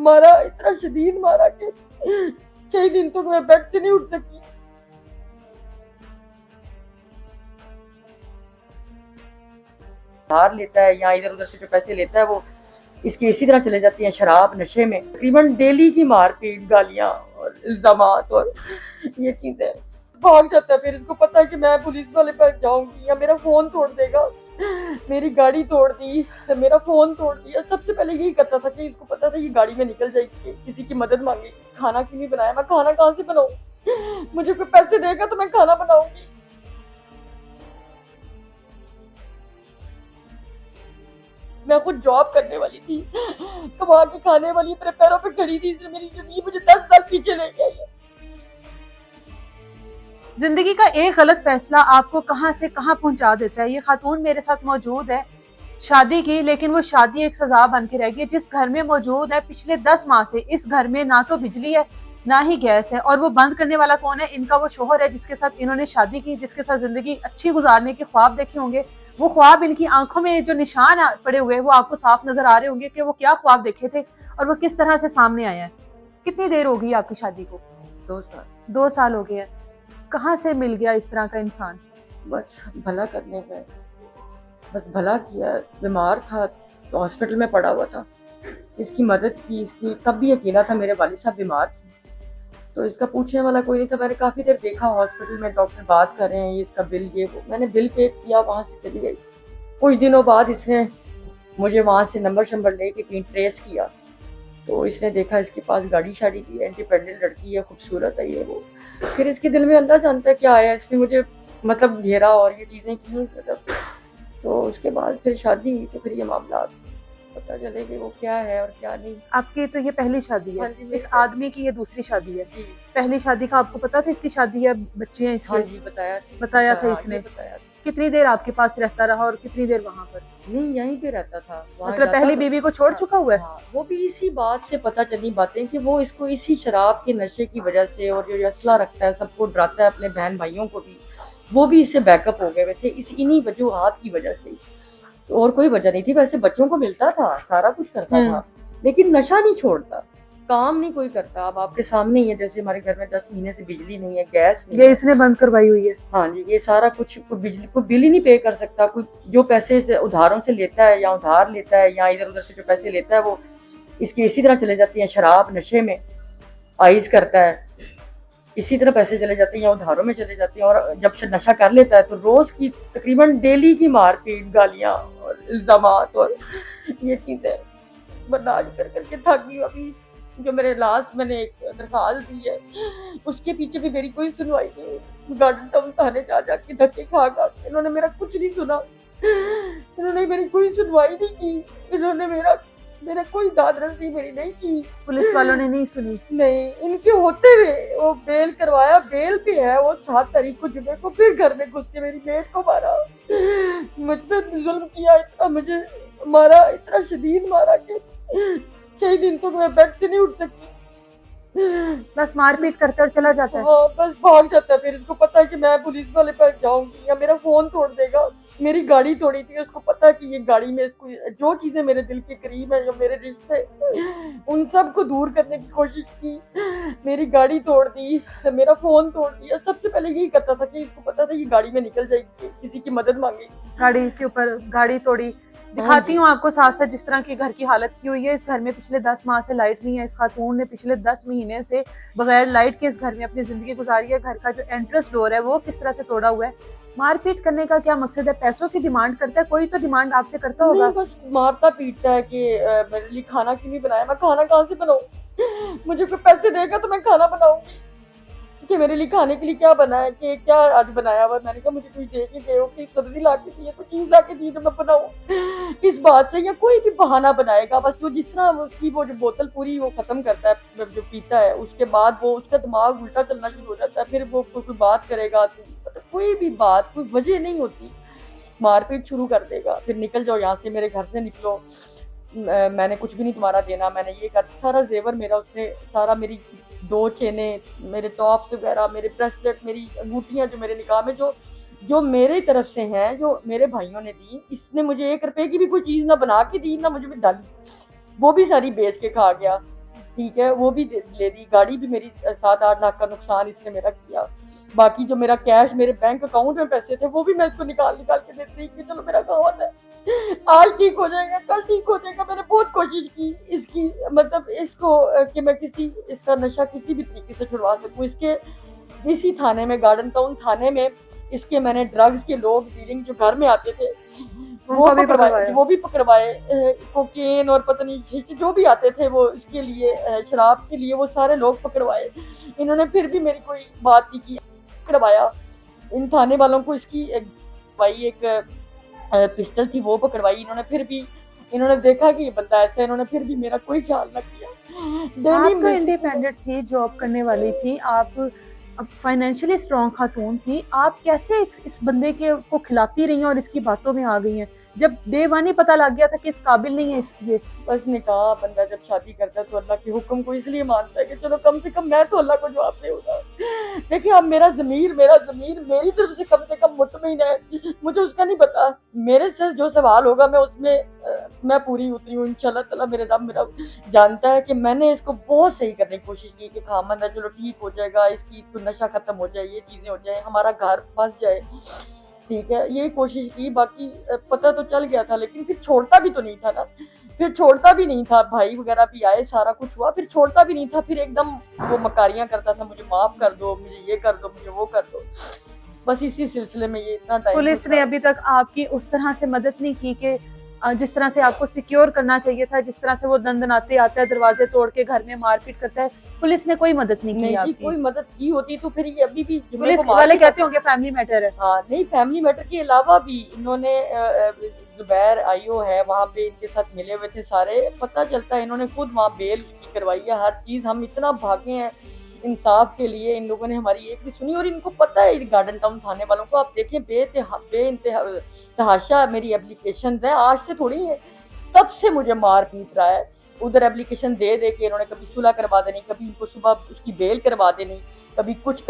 मारा, इतना शदीद मारा कि कई दिन तक मैं बेड से नहीं उठ सकी। धार लेता है या इधर उधर से जो पैसे लेता है वो इसके इसी तरह चले जाती हैं शराब नशे में। तकरीबन डेली की मारपीट, गालियां और इल्जामात और ये चीजें। भाग जाता है, फिर इसको पता है कि मैं पुलिस वाले पास जाऊंगी या मेरा फोन तोड़ देगा। मेरी गाड़ी तोड़ दी, मेरा फोन तोड़ दिया। सबसे पहले यही करता था कि इसको पता था ये गाड़ी में निकल जाएगी, किसी की मदद मांगेगी। खाना क्यों नहीं बनाया, मैं खाना कहाँ से बनाऊं? मुझे कोई पैसे देगा तो मैं खाना बनाऊंगी। मैं खुद जॉब करने वाली थी, कमा के खाने वाली, अपने पैरों पे खड़ी थी, इसने मेरी जिंदगी मुझे 10 साल पीछे ले गया। जिंदगी का एक गलत फैसला आपको कहां से कहां पहुंचा देता है। ये खातून मेरे साथ मौजूद है, शादी की, लेकिन वो शादी एक सजा बन के रह गई। जिस घर में मौजूद है पिछले 10 माह से, इस घर में ना तो बिजली है ना ही गैस है। और वो बंद करने वाला कौन है? इनका वो शोहर है जिसके साथ इन्होंने शादी की, जिसके साथ जिंदगी अच्छी गुजारने के ख्वाब देखे होंगे। वो ख्वाब, इनकी आंखों में जो निशान पड़े हुए वो आपको साफ नजर आ रहे होंगे कि वो क्या ख्वाब देखे थे और वो किस तरह से सामने आया है। कितनी देर हो गई आपकी शादी को? 2 साल। 2 साल हो गए हैं। कहाँ से मिल गया इस तरह का इंसान? बस भला करने गए, बस भला किया। बीमार था तो हॉस्पिटल में पड़ा हुआ था, इसकी मदद की। इसकी तब भी अकेला था, मेरे वालिद साहब बीमार थे तो इसका पूछने वाला कोई नहीं था। मैंने काफ़ी देर देखा हॉस्पिटल में, डॉक्टर बात कर रहे हैं, ये इसका बिल, ये वो। मैंने बिल पे किया, वहाँ से चली गई। कुछ दिनों बाद इसने मुझे वहाँ से नंबर शंबर ले के कहीं ट्रेस किया तो इसने देखा इसके पास गाड़ी शाड़ी थी, इंडिपेंडेंट लड़की है, खूबसूरत है, ये वो। फिर इसके दिल में अल्लाह जानता है क्या आया, इसने मुझे मतलब घेरा और ये चीज़ें की मतलब। तो उसके बाद फिर शादी हुई तो फिर ये मामला पता चले कि वो क्या है और क्या नहीं। आपकी तो ये पहली शादी है? हाँ जी, इस आदमी की ये दूसरी शादी है? जी पहली शादी का आपको पता था इसकी शादी है, बच्चे हैं इसके? हाँ जी, बताया था हाँ, इसने? ये बताया। कितनी देर आपके पास रहता रहा और कितनी देर वहाँ पर? नहीं, यहीं पे रहता था। मतलब पहली बीवी को छोड़ चुका हुआ है? हाँ, वो भी इसी बात से पता चली बातें कि वो इसको इसी शराब के नशे की वजह से, और जो असला रखता है, सबको डराता है, अपने बहन भाइयों को भी, वो भी इससे बैकअप हो गए थे इन्हीं वजूहात की वजह से। तो और कोई वजह नहीं थी। वैसे बच्चों को मिलता था, सारा कुछ करता था, लेकिन नशा नहीं छोड़ता, काम नहीं कोई करता। अब आपके सामने ही है, जैसे हमारे घर में 10 महीने से बिजली नहीं है, गैस नहीं ये है। इसने बंद करवाई हुई है? हाँ जी, ये सारा कुछ, कोई बिजली, कोई बिल ही नहीं पे कर सकता। कोई जो पैसे से उधारों से लेता है या उधार लेता है या इधर उधर से जो पैसे लेता है वो इसके इसी तरह चले जाती हैं शराब नशे में। आइस करता है, इसी तरह पैसे चले जाते हैं या उधारों में चले जाते हैं। और जब नशा कर लेता है तो रोज की तकरीबन डेली की मारपीट, गालियां और इल्जामात और ये चीजें बर्दाश्त कर करके थक गई। अभी जो मेरे लास्ट मैंने एक दरखास्त दी है उसके पीछे भी मेरी कोई सुनवाई नहीं हुई। गार्डन टाउन थाने जा के धक्के खा इन्होंने मेरा कुछ नहीं सुना, इन्होंने मेरी कोई सुनवाई नहीं की, इन्होंने मेरा कोई दाद रसी मेरी नहीं की। पुलिस वालों ने नहीं सुनी? नहीं, इनके होते हुए वो बेल करवाया, बेल पे है वो। 7 तारीख को जुमे को फिर घर में घुस के मेरी बेट को मारा, मुझ पे जुल्म किया, इतना मुझे मारा, इतना शदीद मारा कि कई दिन तक मैं बेड से नहीं उठ सकी। बस मारपीट करता और चला जाता है? हाँ, बस भाग जाता है, फिर इसको पता है कि मैं पुलिस वाले पास जाऊंगी या मेरा फोन तोड़ देगा। मेरी गाड़ी तोड़ी थी, उसको पता है कि ये गाड़ी में इसको जो चीजें मेरे दिल के करीब है, जो मेरे रिश्ते, उन सब को दूर करने की कोशिश की। मेरी गाड़ी तोड़ दी, मेरा फोन तोड़ दिया। सबसे पहले यही करता था कि इसको पता था ये गाड़ी में निकल जाएगी, किसी की मदद मांगेगी। गाड़ी के ऊपर गाड़ी तोड़ी। दिखाती हूँ आपको साथ साथ जिस तरह की घर की हालत की हुई है। इस घर में पिछले 10 माह से लाइट नहीं है। इस खातून ने पिछले 10 महीने से बगैर लाइट के इस घर में अपनी जिंदगी गुजारी है। घर का जो एंट्रेंस डोर है वो किस तरह से तोड़ा हुआ है। मारपीट करने का क्या मकसद है? पैसों की डिमांड करता है? कोई तो डिमांड आपसे करता होगा? बस मारता पीटता है कि मेरे लिए खाना क्यों नहीं बनाया, मैं खाना कहाँ से बनाऊँ? मुझे कोई पैसे देगा तो मैं खाना बनाऊंगी कि मेरे लिए खाने के लिए क्या बना है, कि क्या आज बनाया हुआ। मैंने कहा मुझे कुछ दे के गए हो, कि सब्जी ला के दी है, कोई चीज ला के दी तो मैं बनाऊँ। इस बात से या कोई भी बहाना बनाएगा, बस वो जिस तरह उसकी वो जो बोतल पूरी वो खत्म करता है जो पीता है, उसके बाद वो उसका दिमाग उल्टा चलना शुरू हो जाता है। फिर वो कोई बात करेगा तो कोई भी बात, कोई वजह नहीं होती, मारपीट शुरू कर देगा। फिर निकल जाओ यहाँ से, मेरे घर से निकलो, मैंने कुछ भी नहीं तुम्हारा देना, मैंने ये कर। सारा जेवर मेरा उसने, सारा मेरी 2 चेने, मेरे टॉप्स वगैरह, मेरे ब्रेसलेट, मेरी अंगूठियाँ जो मेरे निकाह में जो मेरे तरफ से हैं, जो मेरे भाइयों ने दी, इसने मुझे 1 रुपए की भी कोई चीज़ ना बना के दी, ना मुझे भी डाली, वो भी सारी बेच के खा गया। ٹھیک ہے وہ بھی لے دی, گاڑی بھی میری 7-8 لاکھ کا نقصان اس نے میرا کیا. باقی جو میرا کیش میرے بینک اکاؤنٹ میں پیسے تھے وہ بھی میں اس کو نکال کے دیتی رہی کہ چلو میرا کام ہے, آج ٹھیک ہو جائے گا, کل ٹھیک ہو جائے گا. میں نے بہت کوشش کی اس کی, مطلب اس کو کہ میں اس کا نشہ کسی بھی طریقے سے چھڑوا سکوں. اس کے اسی تھانے میں, گارڈن ٹاؤن تھانے میں اس کے میں نے ڈرگز کے لوگ ڈیلنگ جو گھر میں آتے تھے وہ بھی پکڑوائے, کوکین اور پتہ نہیں جو بھی آتے تھے وہ اس کے لیے شراب کے لیے, وہ سارے لوگ پکڑوائے. انہوں نے پھر بھی میری کوئی بات نہیں کی, پکڑوایا. ان تھانے والوں کو اس کی ایک پسٹل تھی وہ پکڑوائی انہوں نے, پھر بھی انہوں نے دیکھا کہ یہ بندہ ایسا ہے, انہوں نے پھر بھی میرا کوئی خیال نہ کیا. آپ تو انڈیپینڈنٹ تھی, جاب کرنے والی تھی, آپ فائنینشلی اسٹرانگ خاتون تھی, آپ کیسے اس بندے کو کھلاتی رہی ہیں اور اس کی باتوں میں آ گئی ہیں جب ڈے ون ہی پتہ لگ گیا تھا کہ اس قابل نہیں ہے اس لیے؟ بس نکاح بندہ جب شادی کرتا ہے تو اللہ کے حکم کو اس لیے مانتا ہے کہ چلو کم سے کم میں تو اللہ کو جواب دے ہوگا. دیکھیں اب میرا ضمیر میری طرف سے کم مطمئن ہے, مجھے اس کا نہیں پتا. میرے سے جو سوال ہوگا میں اس میں پوری اتری ہوں انشاءاللہ تعالیٰ. میرا جانتا ہے کہ میں نے اس کو بہت صحیح کرنے کی کوشش کی کہ خامند ہے چلو ٹھیک ہو جائے گا, اس کی تو نشہ ختم ہو جائے, یہ چیزیں ہو جائیں, ہمارا گھر بس جائے, ٹھیک ہے یہی کوشش کی. باقی پتہ تو چل گیا تھا لیکن پھر چھوڑتا بھی تو نہیں تھا نا, پھر چھوڑتا بھی نہیں تھا. بھائی وغیرہ بھی آئے, سارا کچھ ہوا, پھر چھوڑتا بھی نہیں تھا. پھر ایک دم وہ مکاریاں کرتا تھا, مجھے معاف کر دو, مجھے یہ کر دو, مجھے وہ کر دو. بس اسی سلسلے میں یہ اتنا ٹائم. پولیس نے ابھی تک آپ کی اس طرح سے مدد نہیں کی کہ جس طرح سے آپ کو سیکیور کرنا چاہیے تھا, جس طرح سے وہ دندناتے آتا ہے, دروازے توڑ کے گھر میں مار پیٹ کرتا ہے, پولیس نے کوئی مدد نہیں کی؟ کوئی مدد کی ہوتی تو پھر یہ ابھی بھی پولیس والے کہتے ہوں گے فیملی میٹر ہے. ہاں نہیں, فیملی میٹر کے علاوہ بھی انہوں نے زبیر آئیو ہے وہاں پہ ان کے ساتھ ملے ہوئے تھے سارے, پتہ چلتا ہے انہوں نے خود وہاں بیل اس کی کروائی ہے, ہر چیز. ہم اتنا بھاگے ہیں انصاف کے لیے, ان لوگوں نے ہماری ایک بھی سنی. اور ان کو پتہ ہے گارڈن ٹاؤن تھانے والوں کو, آپ دیکھیں بے تحاشا میری اپلیکیشنز ہیں, آج سے تھوڑی ہے, تب سے مجھے مار پیٹ رہا ہے. ادھر اپلیکیشن دے کے انہوں نے کبھی صلح کروا دینی, کبھی ان کو صبح اس کی بیل کروا دینی, کبھی کچھ.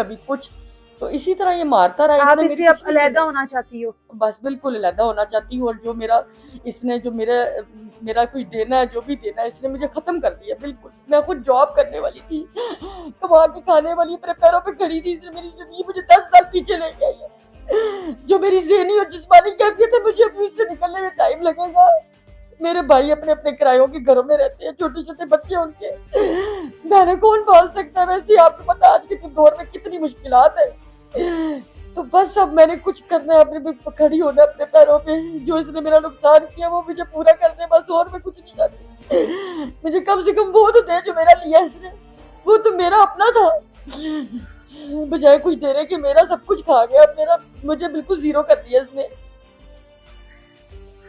تو اسی طرح یہ مارتا رہا. آپ اس سے اب علیحدہ ہونا چاہتی ہو؟ بس بالکل علیحدہ ہونا چاہتی ہوں. اور جو میرا کچھ دینا ہے, جو بھی دینا ہے, اس نے مجھے ختم کر دیا بالکل. میں خود جاب کرنے والی تھی, کما کے کھانے والی, اپنے پیروں پہ کھڑی تھی, اس نے میری زندگی مجھے 10 سال پیچھے لے گئی ہے. جو میری ذہنی اور جسمانی کیفیت ہے, مجھے ابھی اس سے نکلنے میں ٹائم لگے گا. میرے بھائی اپنے کرایوں کے گھروں میں رہتے ہیں, چھوٹے بچے ان کے, میں نے کون پال سکتا ہے. ویسے آپ کو پتا آج کے دور میں کتنی مشکلات ہے. تو بس اب میں نے کچھ کرنا ہے, اپنے کھڑی ہونا اپنے پیروں پہ. جو اس نے میرا نقصان کیا وہ مجھے پورا کر دے بس, اور میں کچھ نہیں چاہتی. مجھے کم سے کم وہ تو دے جو میرا لیا اس نے, وہ تو میرا اپنا تھا, بجائے کچھ دے رہے کہ میرا سب کچھ کھا گیا, مجھے بالکل زیرو کر دیا اس نے.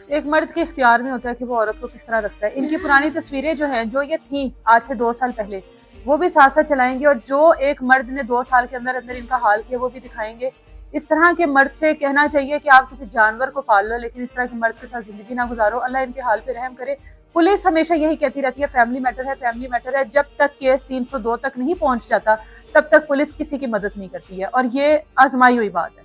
ایک مرد کے اختیار میں ہوتا ہے کہ وہ عورت کو کس طرح رکھتا ہے. ان کی پرانی تصویریں جو ہیں, جو یہ تھیں آج سے 2 سال پہلے, وہ بھی ساتھ ساتھ چلائیں گے, اور جو ایک مرد نے 2 سال کے اندر ان کا حال کیا وہ بھی دکھائیں گے. اس طرح کے مرد سے کہنا چاہیے کہ آپ کسی جانور کو پال لو, لیکن اس طرح کے مرد کے ساتھ زندگی نہ گزارو. اللہ ان کے حال پہ رحم کرے. پولیس ہمیشہ یہی کہتی رہتی ہے فیملی میٹر ہے. جب تک کیس 302 تک نہیں پہنچ جاتا تب تک پولیس کسی کی مدد نہیں کرتی ہے, اور یہ آزمائی ہوئی بات ہے.